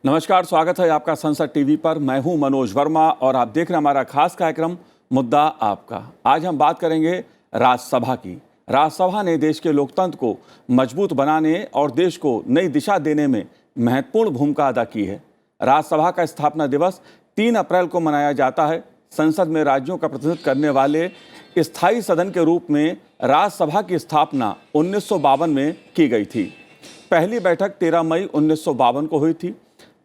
नमस्कार, स्वागत है आपका संसद टीवी पर। मैं हूं मनोज वर्मा और आप देख रहे हैं हमारा खास कार्यक्रम मुद्दा आपका। आज हम बात करेंगे राज्यसभा की। राज्यसभा ने देश के लोकतंत्र को मजबूत बनाने और देश को नई दिशा देने में महत्वपूर्ण भूमिका अदा की है। राज्यसभा का स्थापना दिवस 3 अप्रैल को मनाया जाता है। संसद में राज्यों का प्रतिनिधित्व करने वाले स्थायी सदन के रूप में राज्यसभा की स्थापना 1952 में की गई थी। पहली बैठक 13 मई 1952 को हुई थी।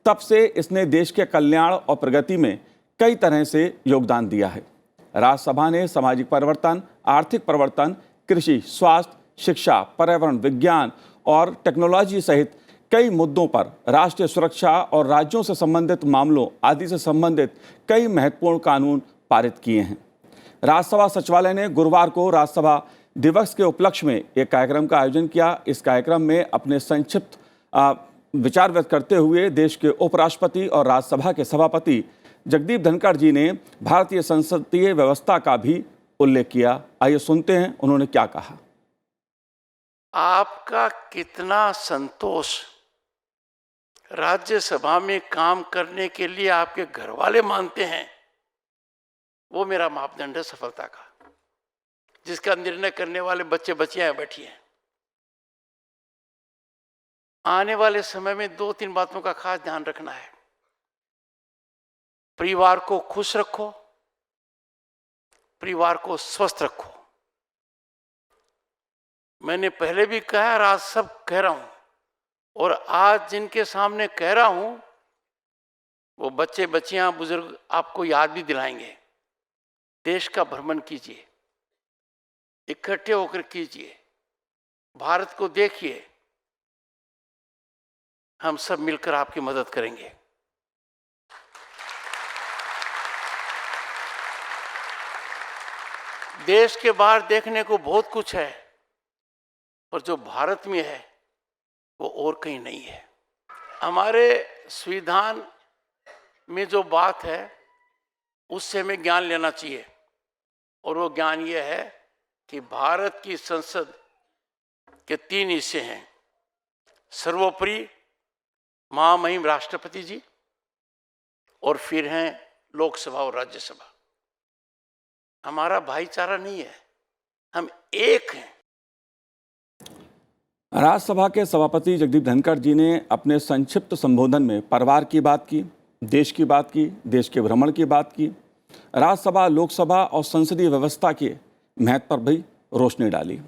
तब से इसने देश के कल्याण और प्रगति में कई तरह से योगदान दिया है। राज्यसभा ने सामाजिक परिवर्तन, आर्थिक परिवर्तन, कृषि, स्वास्थ्य, शिक्षा, पर्यावरण, विज्ञान और टेक्नोलॉजी सहित कई मुद्दों पर राष्ट्रीय सुरक्षा और राज्यों से संबंधित मामलों आदि से संबंधित कई महत्वपूर्ण कानून पारित किए हैं। राज्यसभा सचिवालय ने गुरुवार को राज्यसभा दिवस के उपलक्ष्य में एक कार्यक्रम का आयोजन किया। इस कार्यक्रम में अपने संक्षिप्त विचार व्यक्त करते हुए देश के उपराष्ट्रपति और राज्यसभा के सभापति जगदीप धनखड़ जी ने भारतीय संसदीय व्यवस्था का भी उल्लेख किया। आइए सुनते हैं उन्होंने क्या कहा। आपका कितना संतोष राज्यसभा में काम करने के लिए आपके घर वाले मानते हैं, वो मेरा मापदंड है सफलता का, जिसका निर्णय करने वाले बच्चे बच्चियां बैठी हैं। आने वाले समय में 2-3 बातों का खास ध्यान रखना है। परिवार को खुश रखो, परिवार को स्वस्थ रखो। मैंने पहले भी कहा और आज सब कह रहा हूं, और आज जिनके सामने कह रहा हूं वो बच्चे बच्चियां बुजुर्ग आपको याद भी दिलाएंगे। देश का भ्रमण कीजिए, इकट्ठे होकर कीजिए, भारत को देखिए, हम सब मिलकर आपकी मदद करेंगे। देश के बाहर देखने को बहुत कुछ है, पर जो भारत में है वो और कहीं नहीं है। हमारे संविधान में जो बात है उससे हमें ज्ञान लेना चाहिए, और वो ज्ञान ये है कि भारत की संसद के 3 हिस्से हैं। सर्वोपरि महामहिम राष्ट्रपति जी, और फिर हैं लोकसभा और राज्यसभा। हमारा भाईचारा नहीं है, हम एक हैं। राज्यसभा के सभापति जगदीप धनखड़ जी ने अपने संक्षिप्त संबोधन में परिवार की बात की, देश की बात की, देश के भ्रमण की बात की, राज्यसभा, लोकसभा और संसदीय व्यवस्था के महत्व पर भी रोशनी डाली।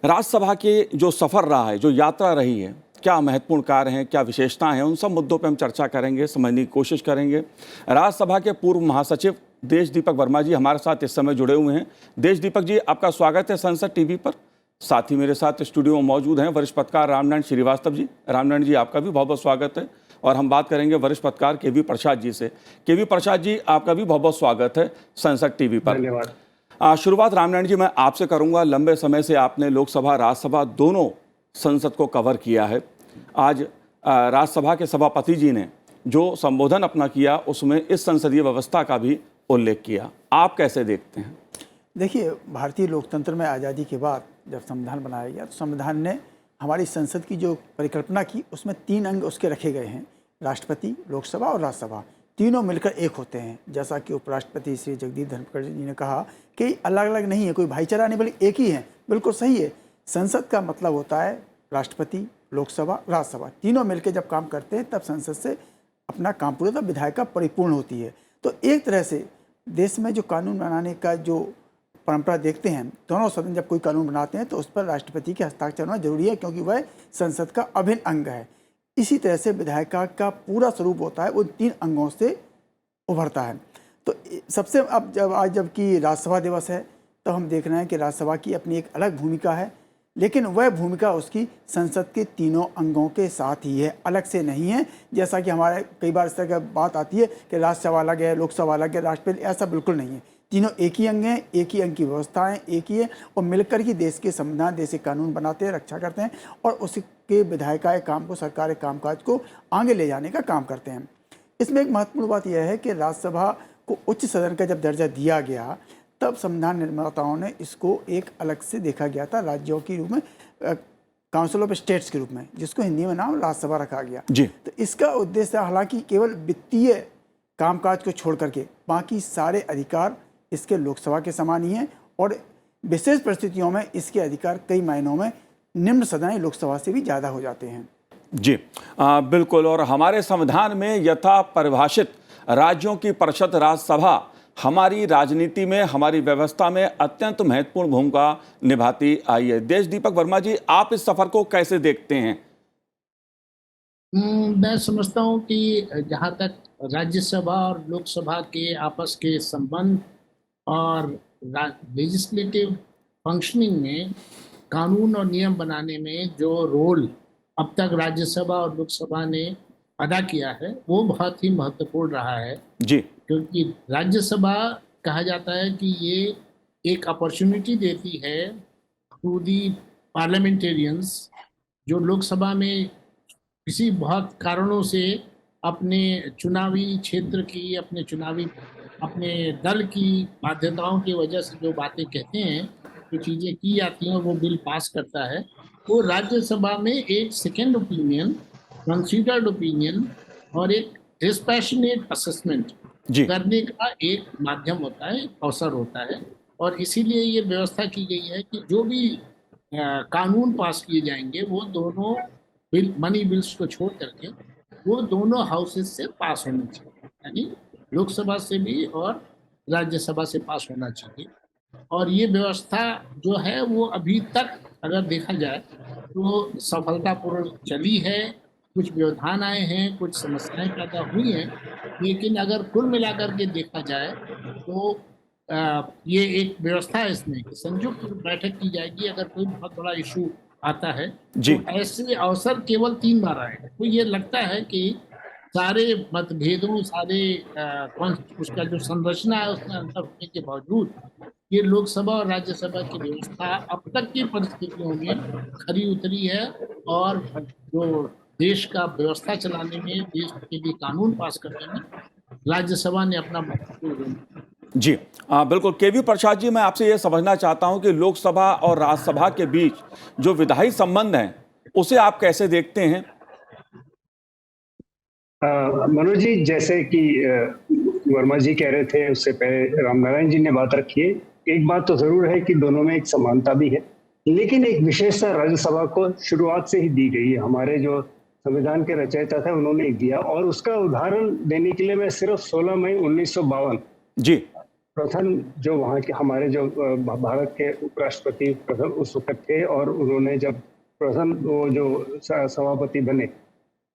राज्यसभा के जो सफ़र रहा है, जो यात्रा रही है, क्या महत्वपूर्ण कार्य हैं, क्या विशेषताएं हैं, उन सब मुद्दों पर हम चर्चा करेंगे, समझने की कोशिश करेंगे। राज्यसभा के पूर्व महासचिव देश दीपक वर्मा जी हमारे साथ इस समय जुड़े हुए हैं। देश दीपक जी, आपका स्वागत है संसद टीवी पर। साथ ही मेरे साथ स्टूडियो में मौजूद हैं वरिष्ठ पत्रकार रामनारायण श्रीवास्तव जी। रामनारायण जी, आपका भी बहुत बहुत स्वागत है। और हम बात करेंगे वरिष्ठ पत्रकार के.वी. प्रसाद जी से। के.वी. प्रसाद जी, आपका भी बहुत बहुत स्वागत है संसद टीवी पर। धन्यवाद। शुरुआत रामनारायण जी मैं आपसे करूंगा। लंबे समय से आपने लोकसभा, राज्यसभा दोनों संसद को कवर किया है। आज राज्यसभा के सभापति जी ने जो संबोधन अपना किया उसमें इस संसदीय व्यवस्था का भी उल्लेख किया। आप कैसे देखते हैं? देखिए, भारतीय लोकतंत्र में आज़ादी के बाद जब संविधान बनाया गया तो संविधान ने हमारी संसद की जो परिकल्पना की उसमें 3 अंग उसके रखे गए हैं। राष्ट्रपति, लोकसभा और राज्यसभा, तीनों मिलकर एक होते हैं। जैसा कि उपराष्ट्रपति श्री जगदीप धनखड़ जी ने कहा कि अलग अलग नहीं है, कोई भाईचारा नहीं, बल्कि एक ही है। बिल्कुल सही है। संसद का मतलब होता है राष्ट्रपति, लोकसभा, राज्यसभा, तीनों मिलकर जब काम करते हैं तब संसद से अपना काम पूरा, तब विधायिका परिपूर्ण होती है। तो एक तरह से देश में जो कानून बनाने का जो परंपरा देखते हैं, दोनों सदन जब कोई कानून बनाते हैं तो उस पर राष्ट्रपति के हस्ताक्षर होना जरूरी है, क्योंकि वह संसद का अभिन्न अंग है। इसी तरह से विधायिका का पूरा स्वरूप होता है उन 3 अंगों से उभरता है। तो सबसे अब जबकि राज्यसभा दिवस है तो हम देख रहे हैं कि राज्यसभा की अपनी एक अलग भूमिका है, लेकिन वह भूमिका उसकी संसद के तीनों अंगों के साथ ही है, अलग से नहीं है। जैसा कि हमारे कई बार इस तरह की बात आती है कि राज्यसभा अलग है, लोकसभा अलग है, राष्ट्रपति, ऐसा बिल्कुल नहीं है। तीनों एक ही अंग हैं, एक ही अंग की व्यवस्थाएं एक ही है, और मिलकर ही देश के संविधान, देश के कानून बनाते हैं, रक्षा करते हैं, और उसके विधायिका काम को, सरकारी कामकाज को आगे ले जाने का काम करते हैं। इसमें एक महत्वपूर्ण बात यह है कि राज्यसभा को उच्च सदन का जब दर्जा दिया गया तब संविधान निर्माताओं ने इसको एक अलग से देखा गया था, राज्यों के रूप में काउंसिल ऑफ स्टेट्स के रूप में, जिसको हिंदी में नाम राज्यसभा रखा गया। जी। तो इसका उद्देश्य हालांकि केवल वित्तीय कामकाज को छोड़ करके बाकी सारे अधिकार इसके लोकसभा के समान ही हैं, और विशेष परिस्थितियों में इसके अधिकार कई मायनों में निम्न सदन यानी लोकसभा से भी ज़्यादा हो जाते हैं। जी बिल्कुल। और हमारे संविधान में यथा परिभाषित राज्यों की परिषद राज्यसभा हमारी राजनीति में, हमारी व्यवस्था में अत्यंत महत्वपूर्ण भूमिका निभाती आई है। देश दीपक वर्मा जी, आप इस सफर को कैसे देखते हैं? मैं समझता हूँ कि जहाँ तक राज्यसभा और लोकसभा के आपस के संबंध और लेजिस्लेटिव फंक्शनिंग में, कानून और नियम बनाने में जो रोल अब तक राज्यसभा और लोकसभा ने अदा किया है, वो बहुत ही महत्वपूर्ण रहा है। जी। क्योंकि राज्यसभा कहा जाता है कि ये एक अपॉर्चुनिटी देती है टू दी पार्लियामेंटेरियंस जो लोकसभा में किसी बहुत कारणों से अपने चुनावी क्षेत्र की, अपने दल की बाध्यताओं की वजह से जो बातें कहते हैं, जो चीज़ें की जाती हैं, वो बिल पास करता है, वो राज्यसभा में एक सेकेंड ओपिनियन, कंसीडर्ड ओपिनियन और एक डिस्पैशनेट असेसमेंट करने का एक माध्यम होता है, अवसर होता है। और इसीलिए ये व्यवस्था की गई है कि जो भी कानून पास किए जाएंगे वो दोनों मनी बिल्स को छोड़ करके वो दोनों हाउसेस से पास होना चाहिए, यानी लोकसभा से भी और राज्यसभा से पास होना चाहिए। और ये व्यवस्था जो है वो अभी तक अगर देखा जाए तो सफलतापूर्ण चली है। कुछ व्यवधान आए हैं, कुछ समस्याएं पैदा हुई हैं, लेकिन अगर कुल मिलाकर के देखा जाए तो ये एक व्यवस्था है इसमें कि संयुक्त बैठक की जाएगी अगर कोई बहुत बड़ा इशू आता है। जी। तो ऐसे अवसर केवल 3 बार आए हैं। तो ये लगता है कि सारे मतभेदों, सारे उसका जो संरचना है उसमें अंतर होने के बावजूद ये लोकसभा और राज्यसभा की व्यवस्था अब तक की परिस्थितियों में खरी उतरी है। और जो देश का व्यवस्था चलाने में, देश के लिए कानून पास करने में राज्यसभा ने अपना महत्वपूर्ण। जी बिल्कुल। केवी प्रसाद जी, मैं आपसे ये समझना चाहता हूं कि लोकसभा और राज्यसभा के बीच जो विधायी संबंध है उसे आप कैसे देखते हैं? मनोज जी, जैसे कि वर्मा जी कह रहे थे, उससे पहले रामनारायण जी ने बात रखी है, एक बात तो जरूर है कि दोनों में एक समानता भी है, लेकिन एक विशेषता राज्यसभा को शुरुआत से ही दी गई है। हमारे जो संविधान के रचयिता थे उन्होंने एक दिया, और उसका उदाहरण देने के लिए मैं सिर्फ 16 मई 1952 जी प्रथम जो वहाँ के हमारे जो भारत के उपराष्ट्रपति प्रथम उस वक्त थे, और उन्होंने जब प्रथम वो जो सभापति बने,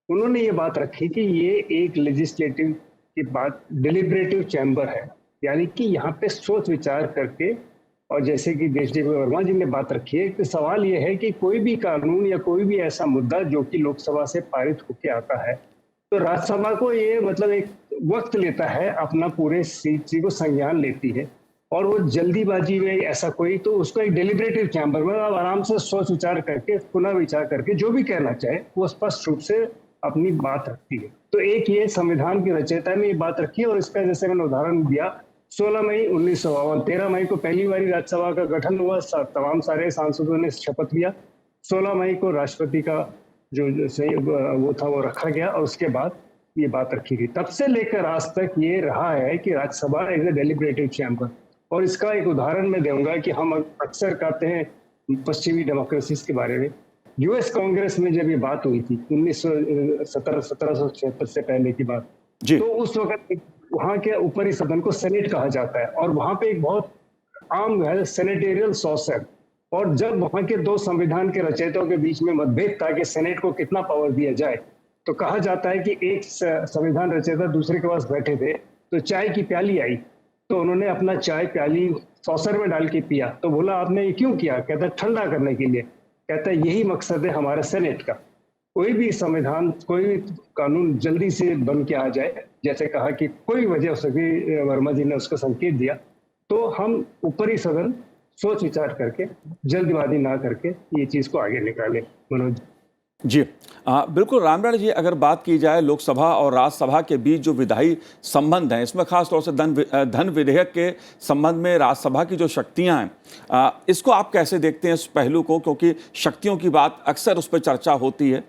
उन्होंने ये बात रखी कि ये एक लेजिस्लेटिव की बात डिलिबरेटिव चैम्बर है, यानी कि यहाँ पे सोच विचार करके। और जैसे कि देशदीप वर्मा जी ने बात रखी है कि सवाल ये है कि कोई भी कानून या कोई भी ऐसा मुद्दा जो कि लोकसभा से पारित होके आता है, तो राज्यसभा को ये मतलब एक वक्त लेता है, अपना पूरे चीज को संज्ञान लेती है, और वो जल्दीबाजी में ऐसा कोई, तो उसको एक डिलिबरेटिव चैम्बर में आराम से सोच विचार करके, पुनः विचार करके जो भी कहना चाहे वो स्पष्ट रूप से अपनी बात रखती है। तो एक ये संविधान की रचयिता ने ये बात रखी है, और इसका जैसे मैंने उदाहरण दिया 16 मई 1952, 13 मई को पहली बार राज्यसभा का गठन हुआ, तमाम सारे सांसदों ने शपथ लिया, 16 मई को राष्ट्रपति का जो वो था वो रखा गया, और उसके बाद ये बात रखी गई। तब से लेकर आज तक ये रहा है कि Rajya Sabha is a deliberative chamber. और इसका एक उदाहरण मैं दूंगा कि हम अक्सर कहते हैं पश्चिमी डेमोक्रेसीज के बारे में। यूएस कांग्रेस में जब ये बात हुई थी 1776 से पहले की बात, तो उस वक्त वहाँ के ऊपरी सदन को सेनेट कहा जाता है, और वहाँ पे एक बहुत आम है सेनेटेरियल सॉस है। और जब वहाँ के दो संविधान के रचयिताओं के बीच में मतभेद था कि सेनेट को कितना पावर दिया जाए, तो कहा जाता है कि एक संविधान रचयिता दूसरे के पास बैठे थे, तो चाय की प्याली आई, तो उन्होंने अपना चाय प्याली सॉसर में डाल के पिया, तो बोला आपने ये क्यों किया? कहता है ठंडा करने के लिए। कहता है यही मकसद है हमारे सेनेट का। कोई भी संविधान, कोई भी कानून जल्दी से बन के आ जाए, जैसे कहा कि कोई वजह हो सके, वर्मा जी ने उसको संकेत दिया, तो हम ऊपरी सदन सोच विचार करके, जल्दबाजी ना करके ये चीज को आगे निकाले। मनोज। जी बिल्कुल रामनाथ जी, अगर बात की जाए लोकसभा और राज्यसभा के बीच जो विधायी संबंध हैं, इसमें खास तौर से धन विधेयक के संबंध में राज्यसभा की जो शक्तियां हैं, इसको आप कैसे देखते हैं इस पहलू को, क्योंकि शक्तियों की बात अक्सर उस पर चर्चा होती है।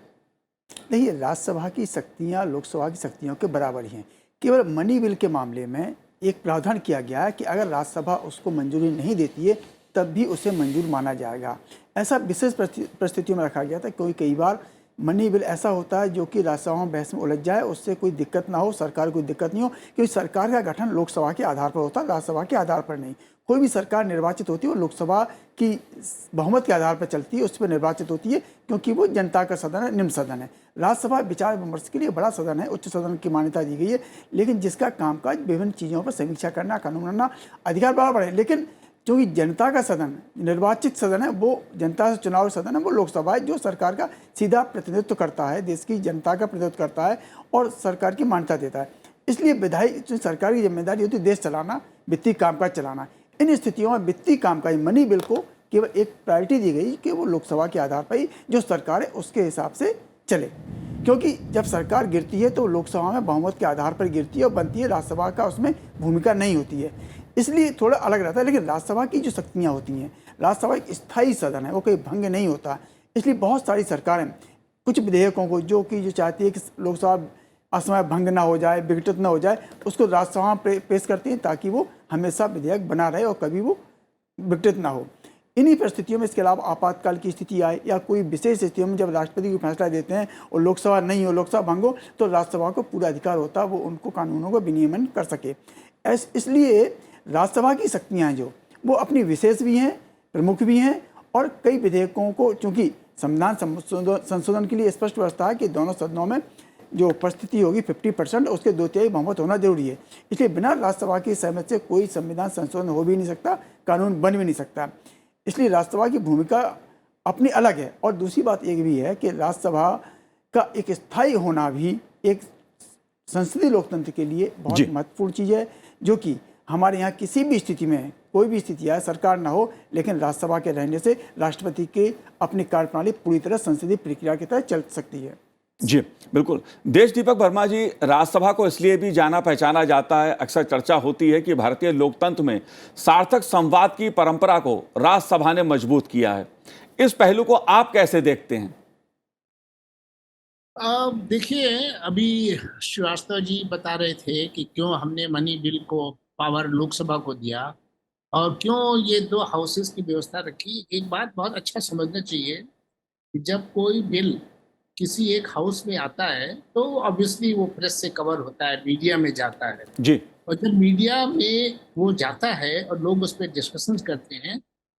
देखिए, राज्यसभा की शक्तियाँ लोकसभा की शक्तियों के बराबर ही हैं। केवल मनी बिल के मामले में एक प्रावधान किया गया है कि अगर राज्यसभा उसको मंजूरी नहीं देती है तब भी उसे मंजूर माना जाएगा। ऐसा विशेष परिस्थितियों में रखा गया था, क्योंकि कई बार मनी बिल ऐसा होता है जो कि राज्यसभा में बहस में उलझ जाए, उससे कोई दिक्कत ना हो, सरकार को कोई दिक्कत नहीं हो, क्योंकि सरकार का गठन लोकसभा के आधार पर होता है, राज्यसभा के आधार पर नहीं। कोई भी सरकार निर्वाचित होती है वो लोकसभा की बहुमत के आधार पर चलती है, उस पर निर्वाचित होती है, क्योंकि वो जनता का सदन है, निम्न सदन है। राज्यसभा विचार विमर्श के लिए बड़ा सदन है, उच्च सदन की मान्यता दी गई है, लेकिन जिसका कामकाज विभिन्न चीज़ों पर समीक्षा करना, कानून बनाना, अधिकार बराबर है। लेकिन क्योंकि जनता का सदन, निर्वाचित सदन है, वो जनता से चुनाव सदन है, वो लोकसभा है, जो सरकार का सीधा प्रतिनिधित्व करता है, देश की जनता का प्रतिनिधित्व करता है और सरकार की मान्यता देता है। इसलिए विधायी सरकार की जिम्मेदारी होती है देश चलाना, वित्तीय कामकाज चलाना। इन स्थितियों में वित्तीय कामकाज मनी बिल को केवल एक प्रायोरिटी दी गई कि वो लोकसभा के आधार पर ही जो सरकार है उसके हिसाब से चले, क्योंकि जब सरकार गिरती है तो लोकसभा में बहुमत के आधार पर गिरती है और बनती है, राज्यसभा का उसमें भूमिका नहीं होती है, इसलिए थोड़ा अलग रहता है। लेकिन राज्यसभा की जो शक्तियाँ होती हैं, राज्यसभा एक स्थायी सदन है, वो कोई भंग नहीं होता, इसलिए बहुत सारी सरकारें कुछ विधेयकों को जो चाहती है कि लोकसभा असमय भंग ना हो जाए, विघटित ना हो जाए, उसको राज्यसभा में पेश करती हैं ताकि वो हमेशा विधेयक बना रहे और कभी वो विघटित ना हो। इन्हीं परिस्थितियों में इसके अलावा आपातकाल की स्थिति आए या कोई विशेष स्थितियों में जब राष्ट्रपति को फैसला देते हैं और लोकसभा नहीं हो, लोकसभा भंग हो, तो राज्यसभा को पूरा अधिकार होता है वो उनको कानूनों को विनियमन कर सके। इसलिए राज्यसभा की शक्तियाँ जो वो अपनी विशेष भी हैं, प्रमुख भी हैं, और कई विधेयकों को, चूँकि संविधान संशोधन के लिए स्पष्ट व्यवस्था है कि दोनों सदनों में जो उपस्थिति होगी 50%, उसके 2/3 बहुमत होना जरूरी है। इसलिए बिना राज्यसभा की सहमति से कोई संविधान संशोधन हो भी नहीं सकता, कानून बन भी नहीं सकता। इसलिए राज्यसभा की भूमिका अपनी अलग है। और दूसरी बात एक भी है कि राज्यसभा का एक स्थायी होना भी एक संसदीय लोकतंत्र के लिए बहुत महत्वपूर्ण चीज़ है, जो कि हमारे यहाँ किसी भी स्थिति में, कोई भी स्थिति आए, सरकार ना हो, लेकिन राज्यसभा के रहने से राष्ट्रपति के अपनी कार्यप्रणाली पूरी तरह संसदीय प्रक्रिया की तरह चल सकती है। जी बिल्कुल। देश दीपक वर्मा जी, राज्यसभा को इसलिए भी जाना पहचाना जाता है, अक्सर चर्चा होती है कि भारतीय लोकतंत्र में सार्थक संवाद की परंपरा को राज्यसभा ने मजबूत किया है। इस पहलू को आप कैसे देखते हैं? देखिए, अभी श्रीवास्तव जी बता रहे थे कि क्यों हमने मनी बिल को पावर लोकसभा को दिया और क्यों ये 2 हाउसेस की व्यवस्था रखी। एक बात बहुत अच्छा समझना चाहिए कि जब कोई बिल किसी एक हाउस में आता है तो ऑब्वियसली वो प्रेस से कवर होता है, मीडिया में जाता है जी। और जब मीडिया में वो जाता है और लोग उस पर डिस्कशन करते हैं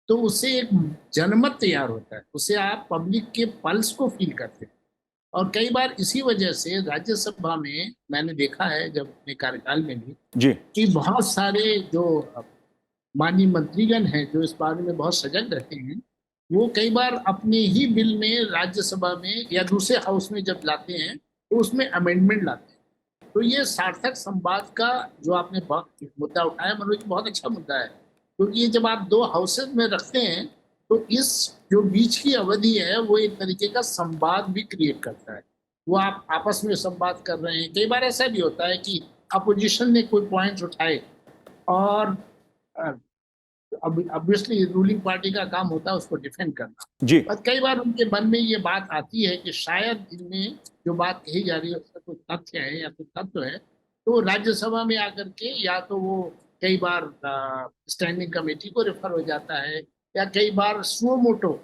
तो उससे एक जनमत तैयार होता है, उससे आप पब्लिक के पल्स को फील करते हैं। और कई बार इसी वजह से राज्यसभा में मैंने देखा है, जब अपने कार्यकाल में भी जी, कि बहुत सारे जो माननीय मंत्रीगण हैं जो इस बारे में बहुत सजग रहते हैं, वो कई बार अपने ही बिल में राज्यसभा में या दूसरे हाउस में जब लाते हैं तो उसमें अमेंडमेंट लाते हैं। तो ये सार्थक संवाद का जो आपने मुद्दा उठाया मनोज, बहुत अच्छा मुद्दा है, क्योंकि ये जब आप 2 हाउसेज में रखते हैं तो इस जो बीच की अवधि है वो एक तरीके का संवाद भी क्रिएट करता है। वो आप आपस में संवाद कर रहे हैं। कई बार ऐसा भी होता है कि अपोजिशन ने कोई पॉइंट उठाए और ऑब्वियसली रूलिंग पार्टी का काम होता है उसको डिफेंड करना जी। पर कई बार उनके मन में ये बात आती है कि शायद इनमें जो बात कही जा रही है उसका कुछ तथ्य है या कुछ तत्व है, तो राज्यसभा में आकर के या तो वो कई बार स्टैंडिंग कमेटी को रेफर हो जाता है या कई बार सुओ मोटो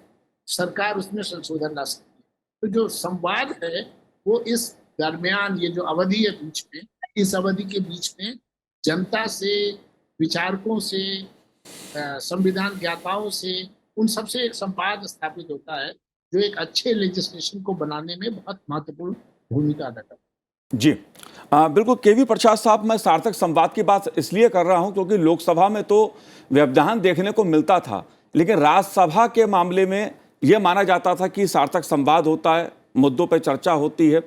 सरकार उसमें संशोधन ला सकती है। तो जो संवाद है वो इस दरमियान, ये जो अवधि है बीच में, इस अवधि के बीच में जनता से, विचारकों से, संविधान ज्ञाताओं से, उन सबसे एक संवाद स्थापित होता है जो एक अच्छे लेजिस्लेशन को बनाने में बहुत महत्वपूर्ण भूमिका अदा करता है। जी बिल्कुल। केवी प्रसाद साहब, मैं सार्थक संवाद की बात इसलिए कर रहा हूं क्योंकि लोकसभा में तो व्यवधान देखने को मिलता था, लेकिन राज्यसभा के मामले में यह माना जाता था कि सार्थक संवाद होता है, मुद्दों पर चर्चा होती है।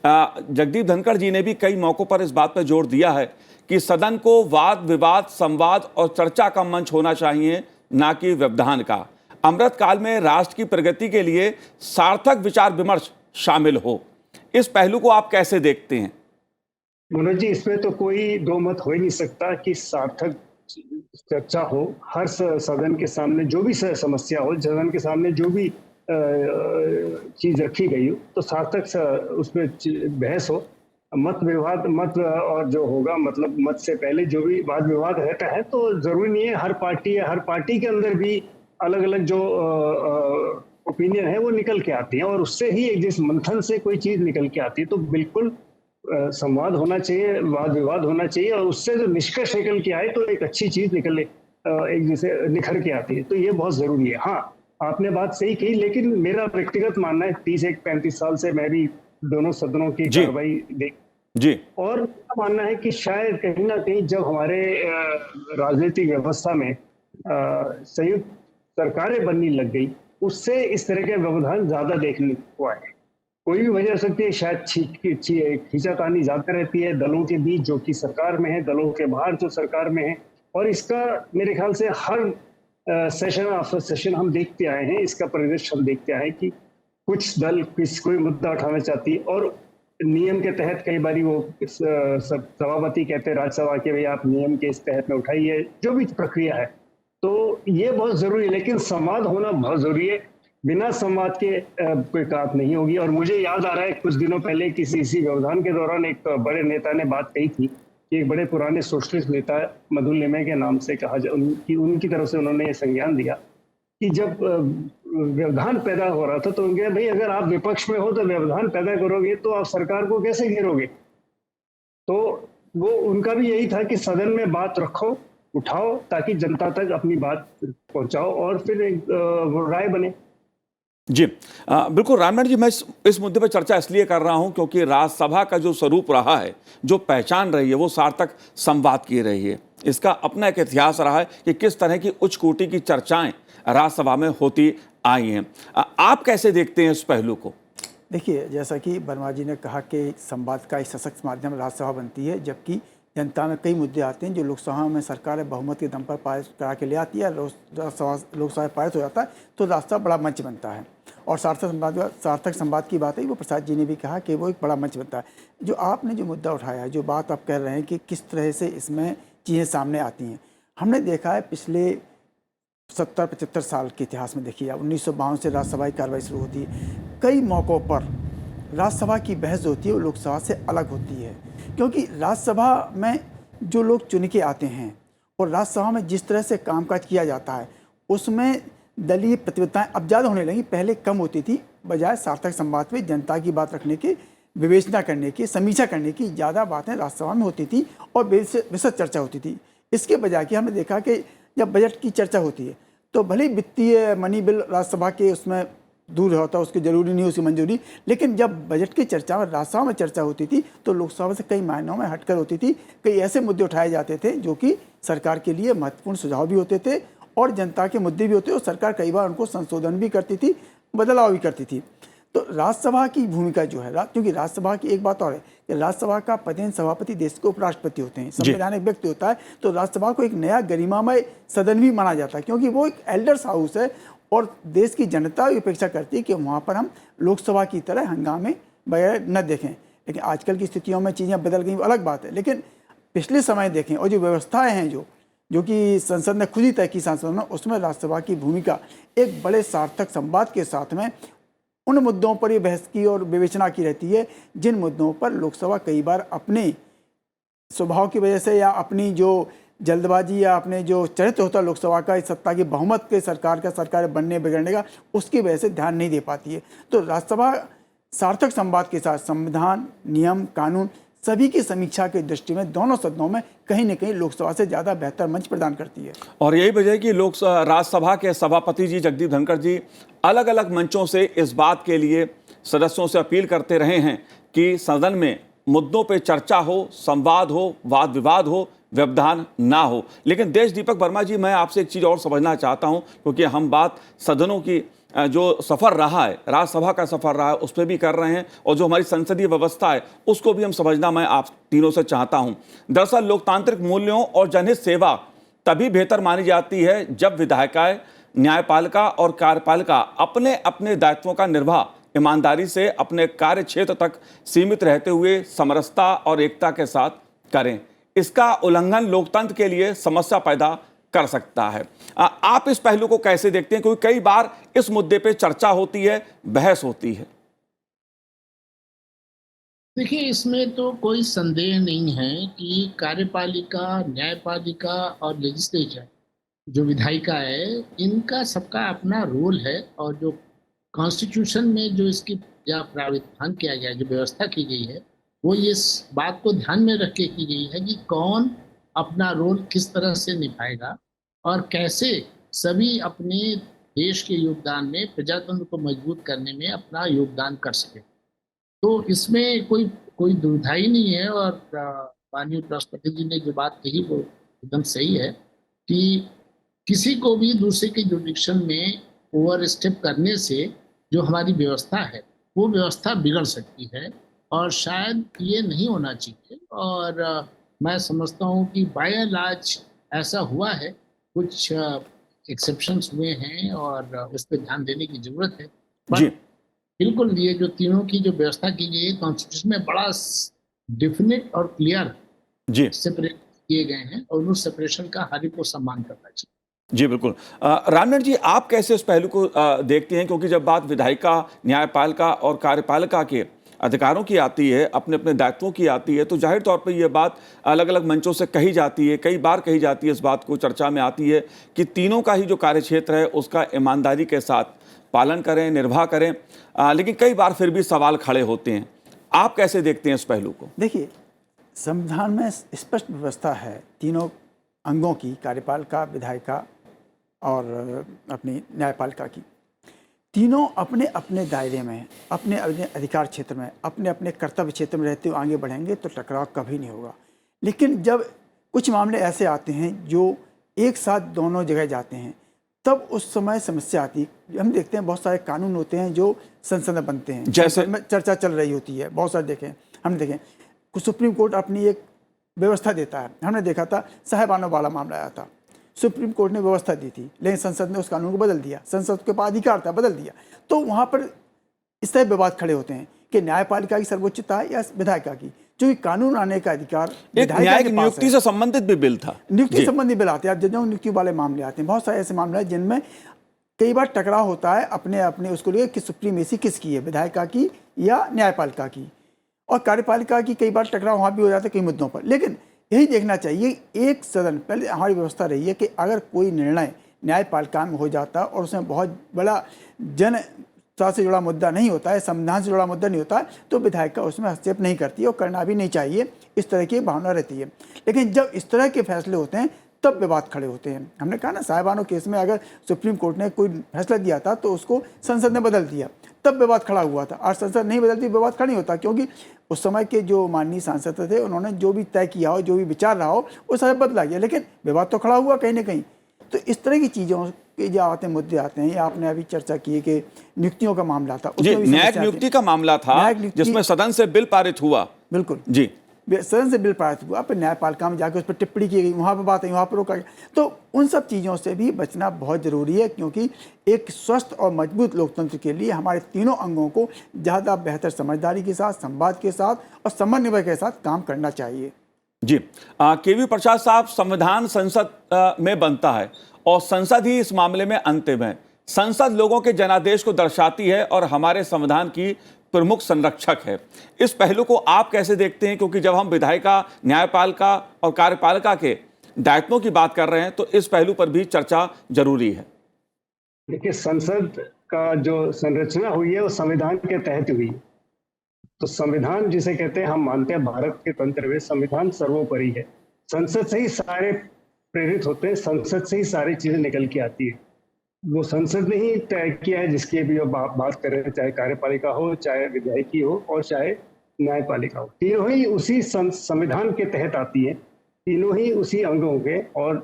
जगदीप धनखड़ जी ने भी कई मौकों पर इस बात पर जोर दिया है कि सदन को वाद विवाद, संवाद और चर्चा का मंच होना चाहिए, ना कि व्यवधान का। अमृतकाल में राष्ट्र की प्रगति के लिए सार्थक विचार विमर्श शामिल हो। इस पहलू को आप कैसे देखते हैं? मनोज जी, इसमें तो कोई दो मत हो ही नहीं सकता कि सार्थक चर्चा हो। हर सदन के सामने जो भी समस्या हो, सदन के सामने जो भी चीज रखी गई हो, तो सार्थक उसमें बहस हो। मत और जो होगा, मतलब मत से पहले जो भी वाद विवाद रहता है, तो जरूरी नहीं है हर पार्टी के अंदर भी अलग अलग जो ओपिनियन है वो निकल के आती है, और उससे ही एक जिस मंथन से कोई चीज निकल के आती है, तो बिल्कुल संवाद होना चाहिए, वाद विवाद होना चाहिए, और उससे जो निष्कर्ष निकल के आए तो एक अच्छी चीज निकले, एक जैसे निखर के आती है, तो ये बहुत जरूरी है। हाँ, आपने बात सही कही, लेकिन मेरा व्यक्तिगत मानना है, 30-35 साल से मैं भी दोनों सदनों की कार्रवाई देख जी, और मानना है कि शायद कहीं ना कहीं जब हमारे राजनीतिक व्यवस्था में संयुक्त सरकारें बनने लग गई, उससे इस तरह के व्यवधान ज्यादा देखने को आए। कोई भी वजह हो सकती है, शायद खींचातानी ज्यादा रहती है दलों के बीच जो कि सरकार में है, दलों के बाहर जो सरकार में है, और इसका मेरे ख्याल से हर सेशन आफ्टर सेशन हम देखते आए हैं, इसका परिदृश्य हम देखते आए हैं कि कुछ दल कोई मुद्दा उठाना चाहती है, और नियम के तहत कई बार वो सभापति कहते हैं राज्यसभा के, भाई आप नियम के इस तहत में उठाइए, जो भी प्रक्रिया है, तो ये बहुत जरूरी है। लेकिन संवाद होना बहुत जरूरी है, बिना संवाद के कोई बात नहीं होगी। और मुझे याद आ रहा है, कुछ दिनों पहले किसी इसी व्यवधान के दौरान एक बड़े नेता ने बात कही थी कि एक बड़े पुराने सोशलिस्ट नेता मधुल नेमे के नाम से कहा जाए, उनकी तरफ से उन्होंने ये संज्ञान दिया कि जब व्यवधान पैदा हो रहा था, तो उनके भाई अगर आप विपक्ष में हो तो व्यवधान पैदा करोगे तो आप सरकार को कैसे घेरोगे। तो वो उनका भी यही था कि सदन में बात रखो, उठाओ, ताकि जनता तक अपनी बात पहुंचाओ और फिर एक राय बने। जी, बिल्कुल रामनाथ जी, मैं इस मुद्दे पर चर्चा इसलिए कर रहा हूं क्योंकि राज्यसभा का जो स्वरूप रहा है, जो पहचान रही है, वो सार्थक संवाद की रही है। इसका अपना एक इतिहास रहा है कि किस तरह की उच्च कोटि की चर्चाएं राज्यसभा में होती आई हैं। आप कैसे देखते हैं इस पहलू को? देखिए, जैसा कि वर्मा जी ने कहा कि संवाद का एक सशक्त माध्यम राज्यसभा बनती है, जबकि जनता में कई मुद्दे आते हैं जो लोकसभा में सरकार बहुमत के दम पर पारित करा के ले आती है, लोकसभा में पारित हो जाता है, तो राज्यसभा बड़ा मंच बनता है। और सार्थक संवाद की बात है, वो प्रसाद जी ने भी कहा कि वो एक बड़ा मंच बनता है। जो आपने जो मुद्दा उठाया है, जो बात आप कह रहे हैं कि किस तरह से इसमें चीज़ें सामने आती हैं, हमने देखा है पिछले 70-75 साल के इतिहास में। देखिए, 1952 से राज्यसभा की कार्रवाई शुरू होती है। कई मौक़ों पर राज्यसभा की बहस जो होती है वो लोकसभा से अलग होती है, क्योंकि राज्यसभा में जो लोग चुन के आते हैं और राज्यसभा में जिस तरह से कामकाज किया जाता है, उसमें दलीय प्रतिबद्धताएं अब ज़्यादा होने लगी, पहले कम होती थी। बजाय सार्थक संवाद में जनता की बात रखने की, विवेचना करने की, समीक्षा करने की ज़्यादा बातें राज्यसभा में होती थी और विस्तृत चर्चा होती थी। इसके बजाय कि हमने देखा कि जब बजट की चर्चा होती है तो भले ही वित्तीय मनी बिल राज्यसभा के उसमें दूर होता है, उसकी जरूरी नहीं उसकी मंजूरी, लेकिन जब बजट की चर्चा में राज्यसभा में चर्चा होती थी तो लोकसभा से कई मायनों में हटकर होती थी। कई ऐसे मुद्दे उठाए जाते थे जो कि सरकार के लिए महत्वपूर्ण सुझाव भी होते थे और जनता के मुद्दे भी होते, और सरकार कई बार उनको संशोधन भी करती थी, बदलाव भी करती थी। तो राज्यसभा की भूमिका जो है, क्योंकि राज्यसभा की एक बात और है कि राज्यसभा का पदेन सभापति देश के उपराष्ट्रपति होते हैं, संवैधानिक व्यक्ति होता है, तो राज्यसभा को एक नया गरिमामय सदन भी माना जाता है, क्योंकि वो एक एल्डर्स हाउस है और देश की जनता भी अपेक्षा करती है कि वहाँ पर हम लोकसभा की तरह हंगामे वगैरह न देखें। लेकिन आजकल की स्थितियों में चीज़ें बदल गई, अलग बात है, लेकिन पिछले समय देखें और जो व्यवस्थाएँ हैं जो कि संसद ने खुद ही तय की सांसद में, उसमें राज्यसभा की भूमिका एक बड़े सार्थक संवाद के साथ में उन मुद्दों पर ये बहस की और विवेचना की रहती है जिन मुद्दों पर लोकसभा कई बार अपने स्वभाव की वजह से या अपनी जो जल्दबाजी या अपने जो चरित्र होता है लोकसभा का, इस सत्ता की बहुमत के सरकार बनने बिगड़ने का, उसकी वजह से ध्यान नहीं दे पाती है। तो राज्यसभा सार्थक संवाद के साथ संविधान, नियम, कानून सभी की समीक्षा की दृष्टि में दोनों सदनों में कहीं न कहीं लोकसभा से ज़्यादा बेहतर मंच प्रदान करती है। और यही वजह है कि राज्यसभा के सभापति जी जगदीप धनखड़ जी अलग अलग मंचों से इस बात के लिए सदस्यों से अपील करते रहे हैं कि सदन में मुद्दों पर चर्चा हो, संवाद हो, वाद विवाद हो, व्यवधान ना हो। लेकिन देश दीपक वर्मा जी, मैं आपसे एक चीज़ और समझना चाहता हूं, क्योंकि हम बात सदनों की जो सफ़र रहा है, राज्यसभा का सफ़र रहा है, उस पर भी कर रहे हैं, और जो हमारी संसदीय व्यवस्था है उसको भी हम समझना मैं आप तीनों से चाहता हूं। दरअसल लोकतांत्रिक मूल्यों और जनहित सेवा तभी बेहतर मानी जाती है जब विधायिकाएं न्यायपालिका और कार्यपालिका अपने अपने दायित्वों का निर्वाह ईमानदारी से अपने कार्य क्षेत्र तक सीमित रहते हुए समरसता और एकता के साथ करें। इसका उल्लंघन लोकतंत्र के लिए समस्या पैदा कर सकता है। आप इस पहलू को कैसे देखते हैं, क्योंकि कई बार इस मुद्दे पे चर्चा होती है, बहस होती है। देखिए, इसमें तो कोई संदेह नहीं है कि कार्यपालिका, न्यायपालिका और लेजिस्लेचर जो विधायिका है, इनका सबका अपना रोल है। और जो कॉन्स्टिट्यूशन में जो इसकी या प्रावधान किया गया है, जो व्यवस्था की गई है, वो इस बात को ध्यान में रख के की गई है कि कौन अपना रोल किस तरह से निभाएगा और कैसे सभी अपने देश के योगदान में प्रजातंत्र को मजबूत करने में अपना योगदान कर सके। तो इसमें कोई दुविधा ही नहीं है। और माननीय उपराष्ट्रपति जी ने जो बात कही वो एकदम सही है कि किसी को भी दूसरे के जुरिडिक्शन में ओवर स्टेप करने से जो हमारी व्यवस्था है वो व्यवस्था बिगड़ सकती है, और शायद ये नहीं होना चाहिए। और मैं समझता हूँ कि बाय एंड लार्ज ऐसा हुआ है। कुछ एक्सेप्शंस हुए हैं और उस पर ध्यान देने की जरूरत है। जी। बिल्कुल, ये जो तीनों की जो व्यवस्था की गई है कॉन्स्टिट्यूशन में, बड़ा डेफिनेट और क्लियर जी सेपरेट किए गए हैं, और उस सेपरेशन का हर एक को सम्मान करना चाहिए। जी बिल्कुल। रामनाथ जी, आप कैसे इस पहलू को देखते हैं, क्योंकि जब बात विधायिका, न्यायपालिका और कार्यपालिका के अधिकारों की आती है, अपने अपने दायित्वों की आती है, तो जाहिर तौर पे ये बात अलग अलग मंचों से कही जाती है, कई बार कही जाती है, इस बात को चर्चा में आती है कि तीनों का ही जो कार्यक्षेत्र है उसका ईमानदारी के साथ पालन करें, निर्वाह करें। लेकिन कई बार फिर भी सवाल खड़े होते हैं। आप कैसे देखते हैं इस पहलू को? देखिए, संविधान में स्पष्ट व्यवस्था है तीनों अंगों की, कार्यपालिका, विधायिका और अपनी न्यायपालिका की। तीनों अपने अपने दायरे में, अपने अपने अधिकार क्षेत्र में, अपने अपने कर्तव्य क्षेत्र में रहते हुए आगे बढ़ेंगे तो टकराव कभी नहीं होगा। लेकिन जब कुछ मामले ऐसे आते हैं जो एक साथ दोनों जगह जाते हैं, तब उस समय समस्या आती है। हम देखते हैं बहुत सारे कानून होते हैं जो संसद में बनते हैं, जैसे में चर्चा चल रही होती है, बहुत सारे देखें, हमने देखें कुछ सुप्रीम कोर्ट अपनी एक व्यवस्था देता है। हमने देखा था साहिबानों वाला मामला आया था, सुप्रीम कोर्ट ने व्यवस्था दी थी, लेकिन संसद ने उस कानून को बदल दिया। संसद के पास अधिकार था, बदल दिया। तो वहाँ पर इस तरह विवाद खड़े होते हैं कि न्यायपालिका की सर्वोच्चता है या विधायिका की, क्योंकि कानून आने का अधिकार न्यायिक नियुक्ति से संबंधित भी बिल था, नियुक्ति संबंधी बिल आते हैं। जजों नियुक्ति वाले मामले आते हैं, बहुत सारे ऐसे मामले हैं जिनमें कई बार टकराव होता है अपने अपने उसको लेकर कि सुप्रीमेसी किसकी है, विधायिका की या न्यायपालिका की, और कार्यपालिका की। कई बार टकराव वहाँ भी हो जाते हैं कई मुद्दों पर। लेकिन यही देखना चाहिए, एक सदन, पहले हमारी व्यवस्था रही है कि अगर कोई निर्णय न्यायपालिका में हो जाता और उसमें बहुत बड़ा जनता से जुड़ा मुद्दा नहीं होता है, संविधान से जुड़ा मुद्दा नहीं होता है, तो विधायिका उसमें हस्तक्षेप नहीं करती और करना भी नहीं चाहिए, इस तरह की भावना रहती है। लेकिन जब इस तरह के फैसले होते हैं तब विवाद खड़े होते हैं। हमने कहा ना, साहिबानों केस में अगर सुप्रीम कोर्ट ने कोई फैसला दिया था तो उसको संसद ने बदल दिया, तब विवाद खड़ा हुआ था। और संसद नहीं बदलती, विवाद खड़ा नहीं होता, क्योंकि उस समय के जो माननीय सांसद थे उन्होंने जो भी तय किया हो, जो भी विचार रहा हो, वो सब बदला गया, लेकिन विवाद तो खड़ा हुआ कहीं ना कहीं। तो इस तरह की चीज़ों के जो आते मुद्दे आते हैं, या आपने अभी चर्चा की है कि नियुक्तियों का मामला था, जी, न्यायिक नियुक्ति का मामला था जिसमें सदन से बिल पारित हुआ। बिल्कुल जी, सदन से बिल पारित हुआ, फिर न्यायपालिका में जाकर उस पर टिप्पणी की गई, वहाँ पर बात है, वहाँ पर रोका गया। तो उन सब चीज़ों से भी बचना बहुत ज़रूरी है, क्योंकि एक स्वस्थ और मजबूत लोकतंत्र के लिए हमारे तीनों अंगों को ज़्यादा बेहतर समझदारी के साथ, संवाद के साथ और समन्वय के साथ काम करना चाहिए। जी, केवी प्रसाद साहब, संविधान संसद में बनता है और संसद ही इस मामले में अंतिम है। संसद लोगों के जनादेश को दर्शाती है और हमारे संविधान की प्रमुख संरक्षक है। इस पहलू को आप कैसे देखते हैं, क्योंकि जब हम विधायिका, न्यायपालिका और कार्यपालिका के दायित्वों की बात कर रहे हैं तो इस पहलू पर भी चर्चा जरूरी है। देखिए, संसद का जो संरचना हुई है वो संविधान के तहत हुई। तो संविधान जिसे कहते हैं, हम मानते हैं भारत के तंत्र में संविधान सर्वोपरि है। संसद से ही सारे प्रेरित होते हैं, संसद से ही सारी चीजें निकल के आती है। वो संसद ने ही तय किया है, जिसकी भी बात कर रहे हैं, चाहे कार्यपालिका हो, चाहे विधायिकी हो और चाहे न्यायपालिका हो, तीनों ही उसी संविधान के तहत आती है, तीनों ही उसी अंगों के। और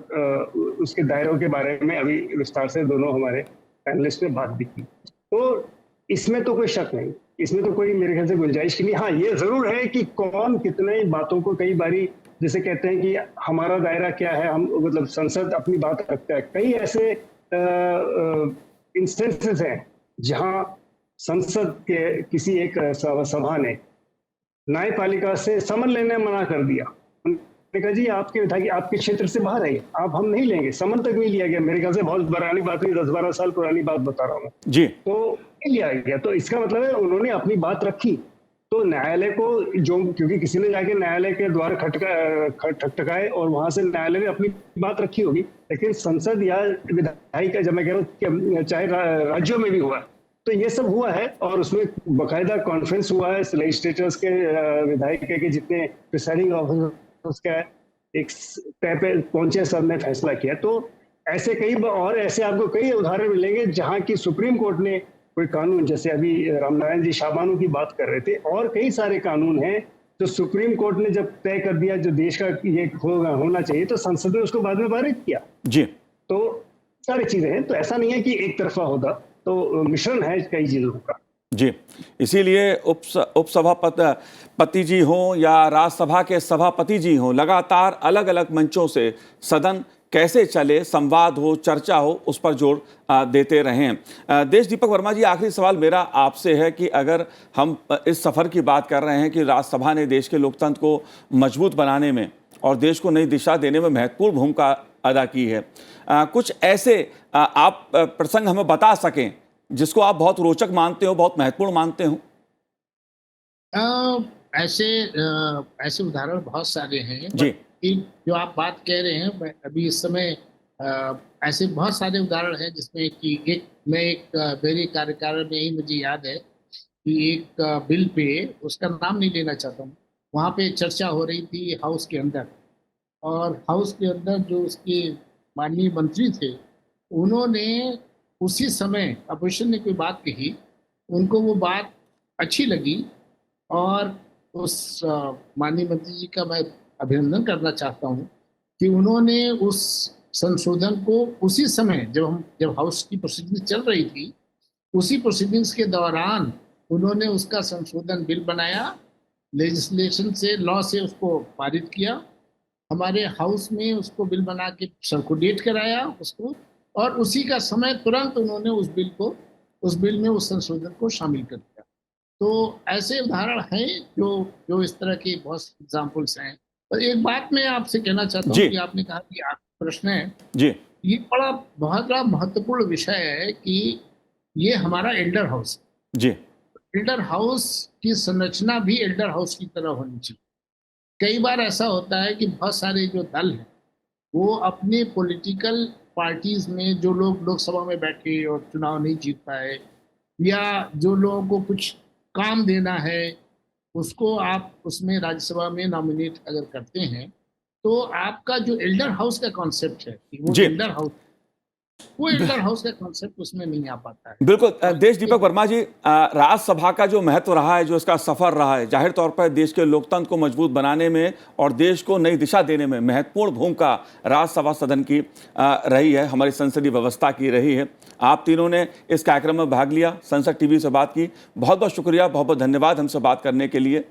उसके दायरों के बारे में अभी विस्तार से दोनों हमारे पैनलिस्ट ने बात भी की। तो इसमें तो कोई शक नहीं, इसमें तो कोई मेरे ख्याल से गुंजाइश की नहीं। हाँ, ये जरूर है कि कौन कितने बातों को, कई बारी जैसे कहते हैं कि हमारा दायरा क्या है, हम मतलब संसद अपनी बात रखता है। कई ऐसे इंस्टेंसेस हैं जहां संसद के किसी एक सभा ने न्यायपालिका से समन लेने मना कर दिया। उन्होंने कहा जी आपके विधायक आपके क्षेत्र से बाहर है, आप हम नहीं लेंगे। समन तक नहीं लिया गया। मेरे ख्याल से बहुत पुरानी बात हुई, 10-12 साल पुरानी बात बता रहा हूँ मैं। जी। तो नहीं लिया गया, तो इसका मतलब है उन्होंने अपनी बात रखी। तो न्यायालय को जो, क्योंकि किसी ने जाके न्यायालय के द्वार खटखटाए और वहां से न्यायालय ने अपनी बात रखी होगी, लेकिन संसद या विधायिका, जब मैं कह रहा हूँ चाहे राज्यों में भी हुआ, तो ये सब हुआ है और उसमें बाकायदा कॉन्फ्रेंस हुआ है लेजिस्लेटर्स के, विधायिका के जितने प्रिसाइडिंग ऑफिसर्स का एक तय पे पहुंचे, सब ने फैसला किया। तो ऐसे कई और ऐसे आपको कई उदाहरण मिलेंगे जहां की सुप्रीम कोर्ट ने कोई कानून, जैसे अभी रामनारायण जी शाहबानो की बात कर रहे थे, और कई सारे कानून हैं जो सुप्रीम कोर्ट ने जब तय कर दिया जो देश का ये होना चाहिए, तो संसद ने उसको बाद में पारित किया। जी। तो सारी चीजें हैं, तो ऐसा नहीं है कि एक तरफा होगा, तो मिश्रण है कई चीजों का। जी, इसीलिए उपसभापति जी हों या राज्यसभा के सभापति जी हों, लगातार अलग अलग मंचों से सदन कैसे चले, संवाद हो, चर्चा हो, उस पर जोर देते रहें। देश दीपक वर्मा जी, आखिरी सवाल मेरा आपसे है कि अगर हम इस सफ़र की बात कर रहे हैं कि राज्यसभा ने देश के लोकतंत्र को मजबूत बनाने में और देश को नई दिशा देने में महत्वपूर्ण भूमिका अदा की है, कुछ ऐसे आप प्रसंग हमें बता सकें जिसको आप बहुत रोचक मानते हो, बहुत महत्वपूर्ण मानते हो? ऐसे उदाहरण बहुत सारे हैं जी। जो आप बात कह रहे हैं, अभी इस समय ऐसे बहुत सारे उदाहरण हैं जिसमें कि एक मेरे कार्यकाल में ही मुझे याद है कि एक बिल पे, उसका नाम नहीं लेना चाहता हूँ, वहाँ पे चर्चा हो रही थी हाउस के अंदर, और हाउस के अंदर जो उसके माननीय मंत्री थे, उन्होंने उसी समय अपोजिशन ने कोई बात कही, उनको वो बात अच्छी लगी, और उस माननीय मंत्री जी का मैं अभिनंदन करना चाहता हूँ कि उन्होंने उस संशोधन को उसी समय जब हाउस की प्रोसीडिंग्स चल रही थी, उसी प्रोसीडिंग्स के दौरान उन्होंने उसका संशोधन बिल बनाया, लेजिस्लेशन से, लॉ से उसको पारित किया, हमारे हाउस में उसको बिल बना के सर्कुलेट कराया उसको, और उसी का समय तुरंत उन्होंने उस बिल में उस संशोधन को शामिल कर दिया। तो ऐसे उदाहरण हैं जो इस तरह के बहुत एग्जाम्पल्स हैं। और एक बात मैं आपसे कहना चाहता हूँ कि आपने कहा कि आपका प्रश्न है जी, ये बहुत बड़ा महत्वपूर्ण विषय है कि ये हमारा एल्डर हाउस जी, एल्डर हाउस की संरचना भी एल्डर हाउस की तरह होनी चाहिए। कई बार ऐसा होता है कि बहुत सारे जो दल हैं वो अपने पॉलिटिकल पार्टीज में, जो लोग लोकसभा में बैठे और चुनाव नहीं जीत पाए, या जो लोगों को कुछ काम देना है, उसको आप उसमें राज्यसभा में नॉमिनेट अगर करते हैं, तो आपका जो एल्डर हाउस का कॉन्सेप्ट है, वो एल्डर हाउस का कॉन्सेप्ट उसमें नहीं आ पाता है। बिल्कुल। देश दीपक वर्मा जी, राज्यसभा का जो महत्व रहा है, जो इसका सफर रहा है, जाहिर तौर पर देश के लोकतंत्र को मजबूत बनाने में और देश को नई दिशा देने में महत्वपूर्ण भूमिका राज्यसभा सदन की रही है, हमारी संसदीय व्यवस्था की रही है। आप तीनों ने इस कार्यक्रम में भाग लिया, संसद टीवी से बात की, बहुत बहुत शुक्रिया, बहुत बहुत धन्यवाद हमसे बात करने के लिए।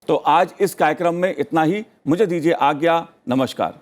तो आज इस कार्यक्रम में इतना ही, मुझे दीजिए आज्ञा, नमस्कार।